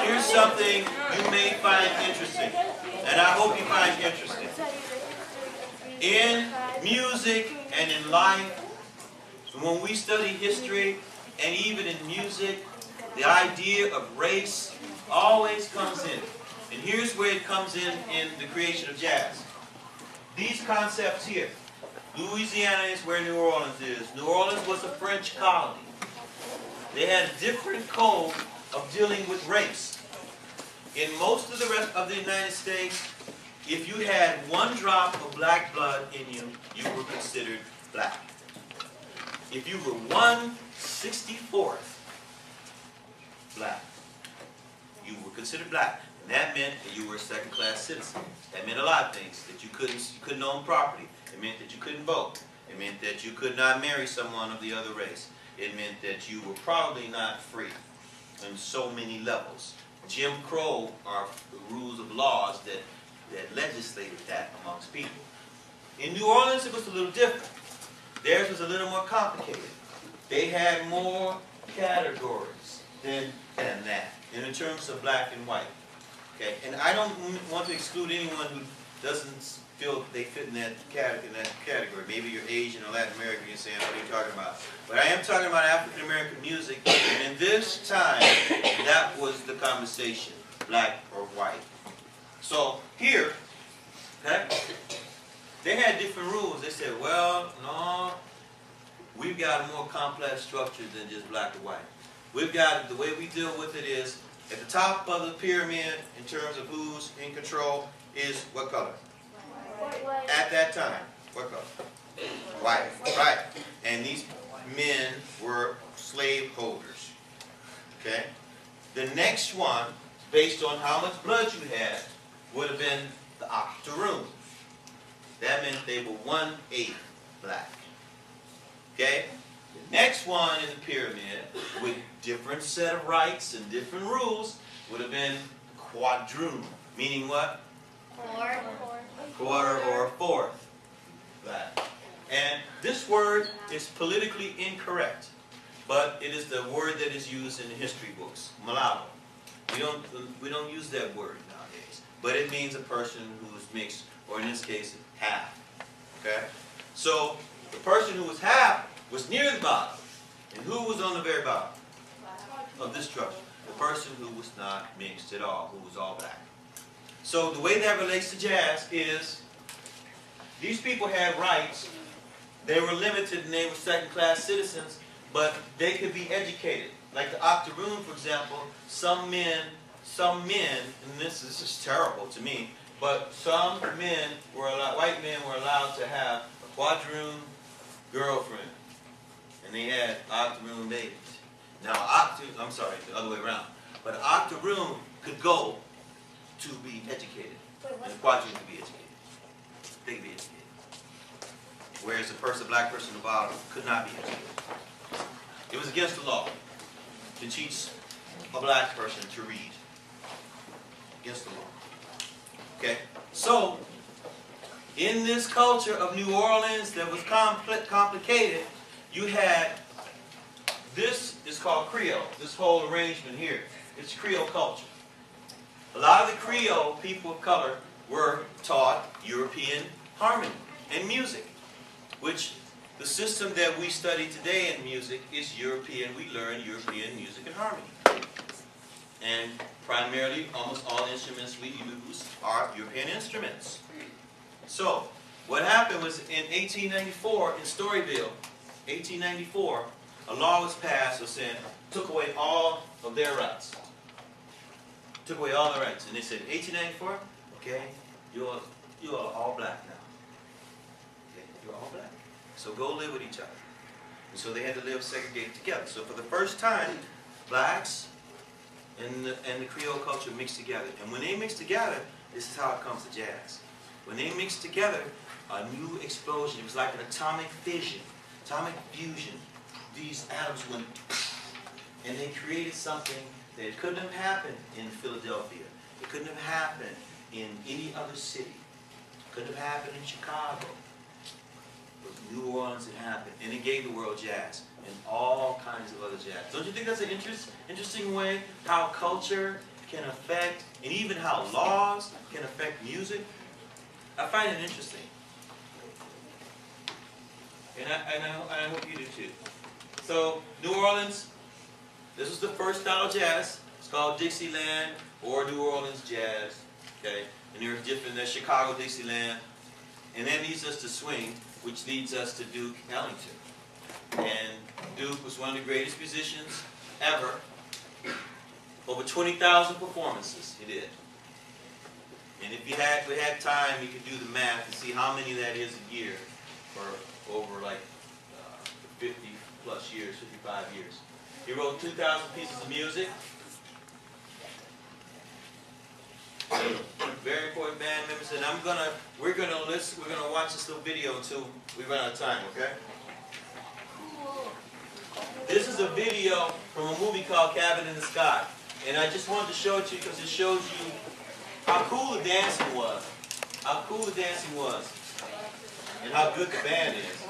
here's something you may find interesting, and I hope you find interesting. In music and in life, when we study history, and even in music, the idea of race always comes in. And here's where it comes in the creation of jazz. These concepts here. Louisiana is where New Orleans is. New Orleans was a French colony. They had a different code of dealing with race. In most of the rest of the United States, if you had one drop of black blood in you, you were considered black. If you were 1/64th black, you were considered black. And that meant that you were a second-class citizen. That meant a lot of things. That you couldn't own property. It meant that you couldn't vote. It meant that you could not marry someone of the other race. It meant that you were probably not free on so many levels. Jim Crow are the rules of laws that legislated that amongst people. In New Orleans, it was a little different. Theirs was a little more complicated. They had more categories than that in terms of black and white. Okay, and I don't want to exclude anyone who doesn't feel they fit in that category. Maybe you're Asian or Latin American, you're saying, what are you talking about? But I am talking about African American music, and in this time, that was the conversation, black or white. So here, okay, they had different rules. They said, well, no, we've got a more complex structure than just black or white. We've got, the way we deal with it is, at the top of the pyramid, in terms of who's in control, is what color? White. At that time, what color? White, right. And these men were slave holders. Okay? The next one, based on how much blood you had, would have been the octoroon. That meant they were 1/8 black. Okay? The next one in the pyramid, with different set of rights and different rules, would have been quadroon, meaning what? Quarter or fourth black. And this word is politically incorrect, but it is the word that is used in the history books, mulatto. We don't use that word nowadays, but it means a person who's mixed, or in this case, half. Okay? So the person who was half was near the bottom. And who was on the very bottom of this structure? The person who was not mixed at all, who was all black. So the way that relates to jazz is, these people had rights. They were limited and they were second-class citizens, but they could be educated. Like the octoroon, for example, some men, and this is just terrible to me, but some men were allowed, white men were allowed to have a quadroon girlfriend. And they had octoroon babies. Now, I'm sorry, the other way around. But an octoroon could go to be educated, and a quadroon could be educated. They could be educated. Whereas a black person at the bottom could not be educated. It was against the law to teach a black person to read. Against the law. Okay? So, in this culture of New Orleans that was complicated, you had, this is called Creole, this whole arrangement here. It's Creole culture. A lot of the Creole people of color were taught European harmony and music, which the system that we study today in music is European. We learn European music and harmony. And primarily, almost all instruments we use are European instruments. So, what happened was in 1894 in Storyville, 1894, a law was passed that said, took away all of their rights. Took away all their rights. And they said, 1894, okay, you are all black now. Okay, you're all black. So go live with each other. And so they had to live segregated together. So for the first time, blacks and the Creole culture mixed together. And when they mix together, this is how it comes to jazz. When they mixed together, a new explosion. It was like an atomic fission. Atomic fusion. These atoms went, and they created something that couldn't have happened in Philadelphia. It couldn't have happened in any other city. It couldn't have happened in Chicago. But New Orleans it happened, and it gave the world jazz and all kinds of other jazz. Don't you think that's an interesting way how culture can affect, and even how laws can affect music, I find it interesting. And I hope you do too. So, New Orleans, this was the first style of jazz. It's called Dixieland or New Orleans jazz. Okay? And there's different, there's Chicago Dixieland. And that leads us to swing, which leads us to Duke Ellington. And Duke was one of the greatest musicians ever. Over 20,000 performances he did. And if we had time, we could do the math and see how many that is a year for over like 50 plus years, 55 years. He wrote 2,000 pieces of music. Very important band members, and we're gonna watch this little video until we run out of time, okay? This is a video from a movie called Cabin in the Sky. And I just wanted to show it to you because it shows you how cool the dancing was. How cool the dancing was. And how good the band is.